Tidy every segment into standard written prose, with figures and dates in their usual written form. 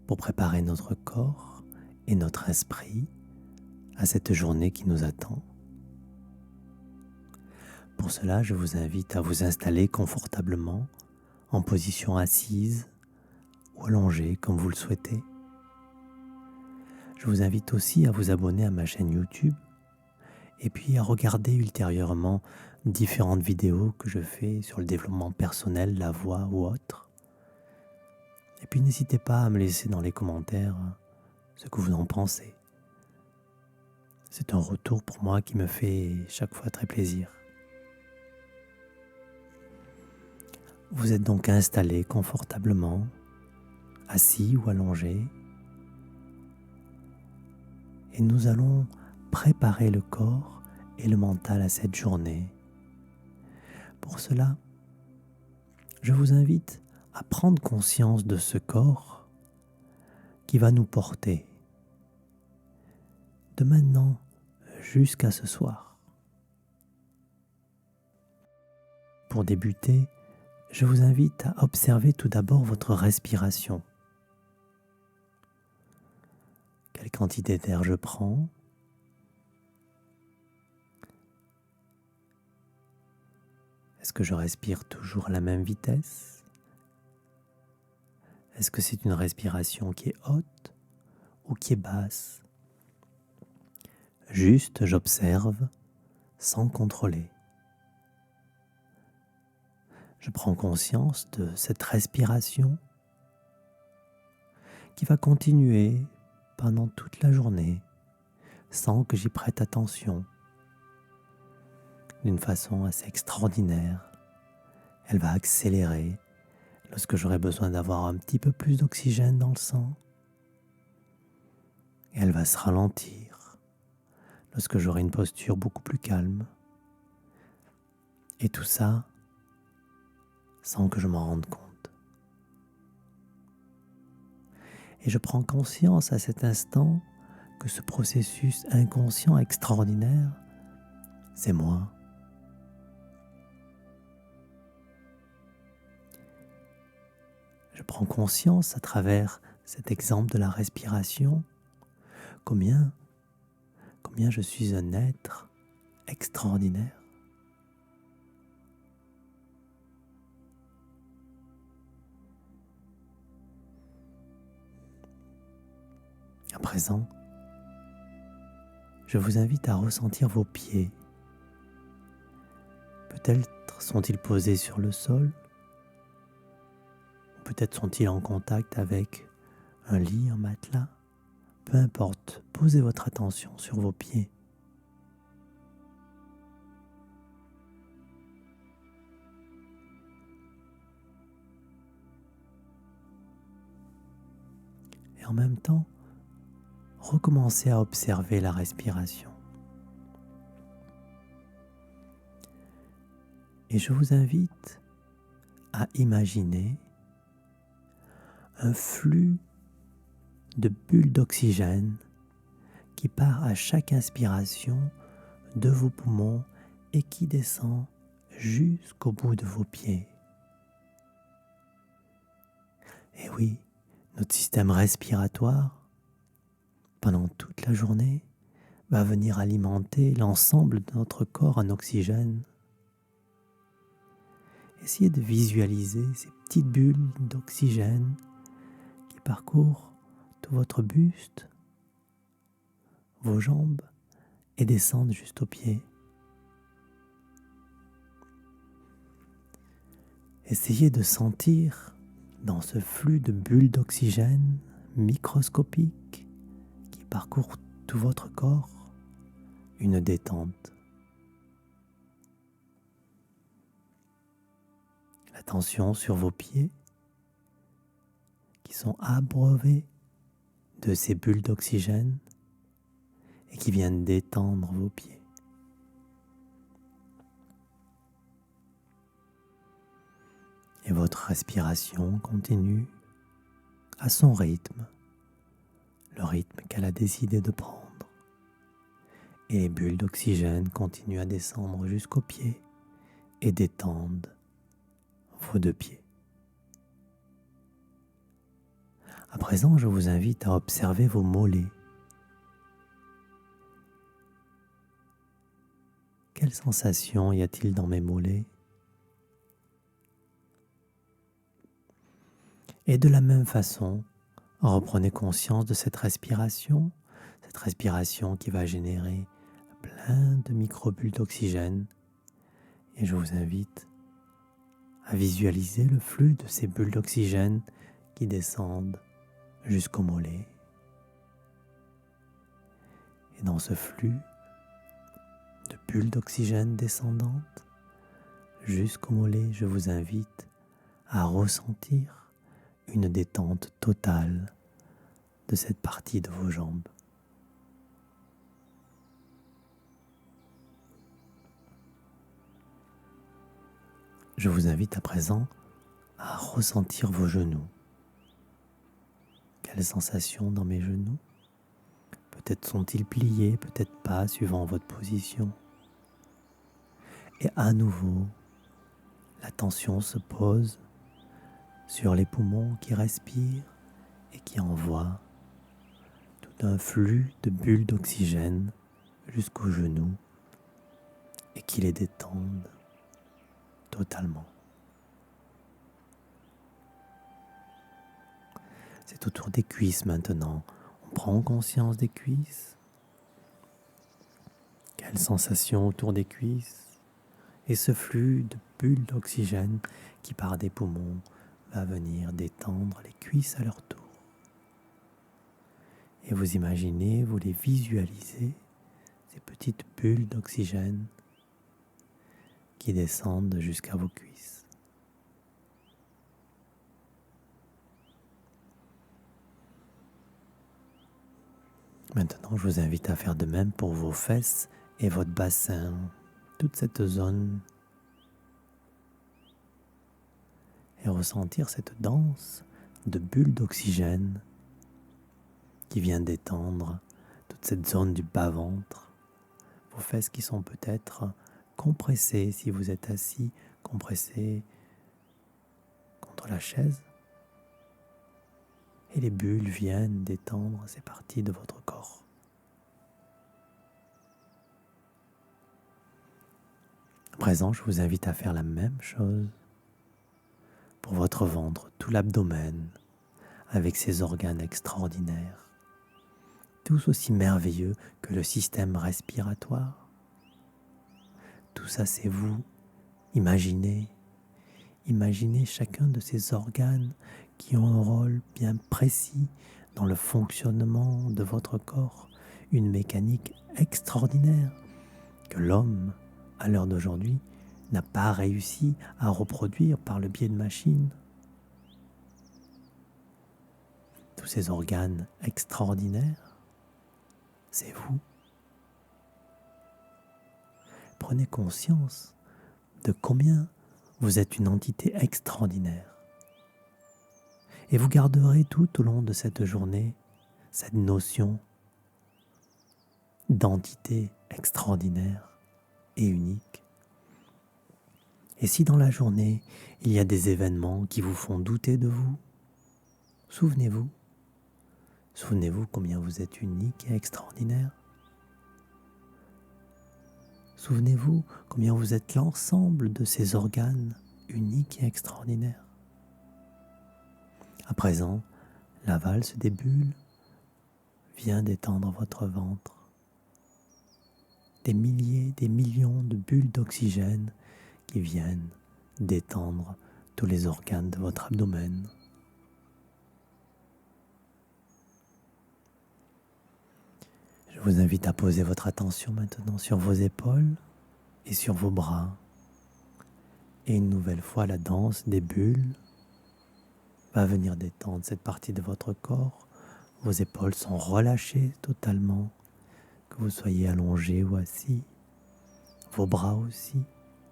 pour préparer notre corps et notre esprit à cette journée qui nous attend. Pour cela, je vous invite à vous installer confortablement en position assise ou allongée comme vous le souhaitez. Je vous invite aussi à vous abonner à ma chaîne YouTube et puis à regarder ultérieurement différentes vidéos que je fais sur le développement personnel, la voix ou autre. Et puis n'hésitez pas à me laisser dans les commentaires ce que vous en pensez. C'est un retour pour moi qui me fait chaque fois très plaisir. Vous êtes donc installé confortablement, assis ou allongé, et nous allons préparer le corps et le mental à cette journée. Pour cela, je vous invite à prendre conscience de ce corps qui va nous porter de maintenant jusqu'à ce soir. Pour débuter, je vous invite à observer tout d'abord votre respiration. Quelle quantité d'air je prends ? Est-ce que je respire toujours à la même vitesse ? Est-ce que c'est une respiration qui est haute ou qui est basse ? Juste, j'observe sans contrôler. Je prends conscience de cette respiration qui va continuer pendant toute la journée sans que j'y prête attention. D'une façon assez extraordinaire, elle va accélérer lorsque j'aurai besoin d'avoir un petit peu plus d'oxygène dans le sang, et elle va se ralentir lorsque j'aurai une posture beaucoup plus calme. Et tout ça sans que je m'en rende compte. Et je prends conscience à cet instant que ce processus inconscient extraordinaire, c'est moi. Je prends conscience à travers cet exemple de la respiration combien je suis un être extraordinaire. À présent, je vous invite à ressentir vos pieds. Peut-être sont-ils posés sur le sol, ou peut-être sont-ils en contact avec un lit, un matelas. Peu importe, posez votre attention sur vos pieds. Et en même temps, recommencez à observer la respiration. Et je vous invite à imaginer un flux de bulles d'oxygène qui part à chaque inspiration de vos poumons et qui descend jusqu'au bout de vos pieds. Et oui, notre système respiratoire, pendant toute la journée, va venir alimenter l'ensemble de notre corps en oxygène. Essayez de visualiser ces petites bulles d'oxygène qui parcourent tout votre buste, vos jambes et descendent juste aux pieds. Essayez de sentir dans ce flux de bulles d'oxygène microscopiques qui parcourent tout votre corps une détente. Attention sur vos pieds qui sont abreuvés de ces bulles d'oxygène et qui viennent détendre vos pieds. Et votre respiration continue à son rythme, le rythme qu'elle a décidé de prendre. Et les bulles d'oxygène continuent à descendre jusqu'aux pieds et détendent vos deux pieds. À présent, je vous invite à observer vos mollets. Quelle sensation y a-t-il dans mes mollets? Et de la même façon, reprenez conscience de cette respiration qui va générer plein de microbules d'oxygène. Et je vous invite à visualiser le flux de ces bulles d'oxygène qui descendent jusqu'au mollet. Et dans ce flux de bulles d'oxygène descendantes jusqu'au mollet, je vous invite à ressentir une détente totale de cette partie de vos jambes. Je vous invite à présent à ressentir vos genoux. Quelles sensations dans mes genoux? Peut-être sont-ils pliés, peut-être pas, suivant votre position. Et à nouveau, l'attention se pose sur les poumons qui respirent et qui envoient tout un flux de bulles d'oxygène jusqu'aux genoux et qui les détendent totalement. C'est autour des cuisses maintenant. On prend conscience des cuisses. Quelle sensation autour des cuisses? Et ce flux de bulles d'oxygène qui part des poumons va venir détendre les cuisses à leur tour. Et vous imaginez, vous les visualisez, ces petites bulles d'oxygène qui descendent jusqu'à vos cuisses. Maintenant, je vous invite à faire de même pour vos fesses et votre bassin, toute cette zone, et ressentir cette danse de bulles d'oxygène qui vient détendre toute cette zone du bas-ventre, vos fesses qui sont peut-être compressées si vous êtes assis, compressées contre la chaise. Et les bulles viennent détendre ces parties de votre corps. À présent, je vous invite à faire la même chose pour votre ventre, tout l'abdomen, avec ses organes extraordinaires, tous aussi merveilleux que le système respiratoire. Tout ça, c'est vous. Imaginez chacun de ces organes qui ont un rôle bien précis dans le fonctionnement de votre corps, une mécanique extraordinaire que l'homme, à l'heure d'aujourd'hui, n'a pas réussi à reproduire par le biais de machines. Tous ces organes extraordinaires, c'est vous. Prenez conscience de combien vous êtes une entité extraordinaire. Et vous garderez tout au long de cette journée cette notion d'entité extraordinaire et unique. Et si dans la journée, il y a des événements qui vous font douter de vous, souvenez-vous combien vous êtes unique et extraordinaire. Souvenez-vous combien vous êtes l'ensemble de ces organes uniques et extraordinaires. À présent, la valse des bulles vient d'étendre votre ventre. Des milliers, des millions de bulles d'oxygène qui viennent détendre tous les organes de votre abdomen. Je vous invite à poser votre attention maintenant sur vos épaules et sur vos bras. Et une nouvelle fois, la danse des bulles va venir détendre cette partie de votre corps. Vos épaules sont relâchées totalement, que vous soyez allongé ou assis. Vos bras aussi,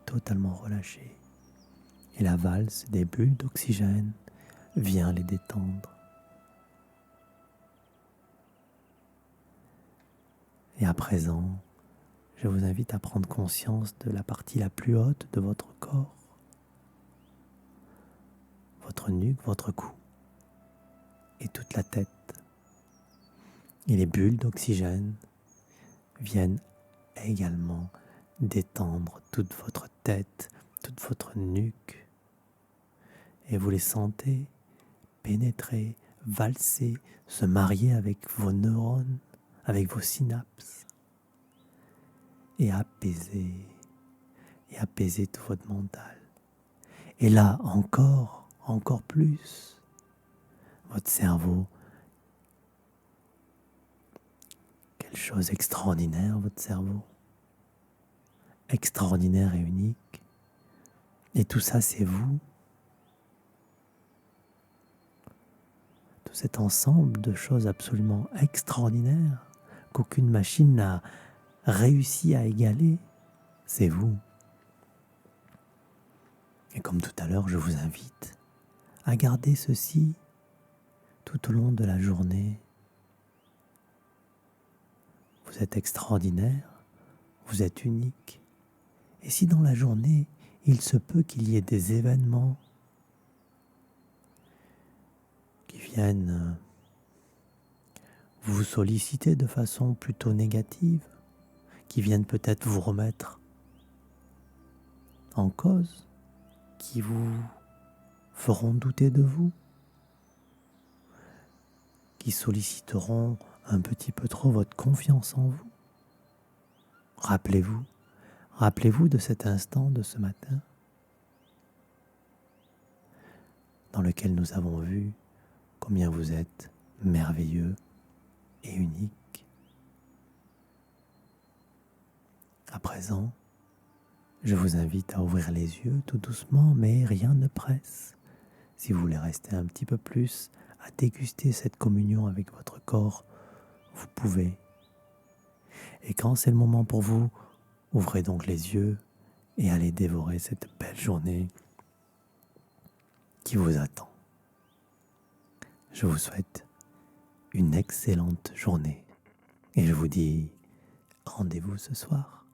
totalement relâchés. Et la valse des bulles d'oxygène vient les détendre. Et à présent, je vous invite à prendre conscience de la partie la plus haute de votre corps, votre nuque, votre cou. et toute la tête. Et les bulles d'oxygène viennent également détendre toute votre tête, toute votre nuque. Et vous les sentez pénétrer, valser, se marier avec vos neurones, avec vos synapses, et apaiser tout votre mental. Et là, encore plus, votre cerveau, quelle chose extraordinaire, votre cerveau, extraordinaire et unique. Et tout ça, c'est vous. Tout cet ensemble de choses absolument extraordinaires qu'aucune machine n'a réussi à égaler, c'est vous. Et comme tout à l'heure, je vous invite à garder ceci tout au long de la journée. Vous êtes extraordinaire, vous êtes unique. Et si dans la journée, il se peut qu'il y ait des événements qui viennent vous solliciter de façon plutôt négative, qui viennent peut-être vous remettre en cause, qui vous feront douter de vous, qui solliciteront un petit peu trop votre confiance en vous. Rappelez-vous de cet instant de ce matin dans lequel nous avons vu combien vous êtes merveilleux et unique. À présent, je vous invite à ouvrir les yeux tout doucement, mais rien ne presse. Si vous voulez rester un petit peu plus à déguster cette communion avec votre corps, vous pouvez. Et quand c'est le moment pour vous, ouvrez donc les yeux et allez dévorer cette belle journée qui vous attend. Je vous souhaite une excellente journée et je vous dis rendez-vous ce soir.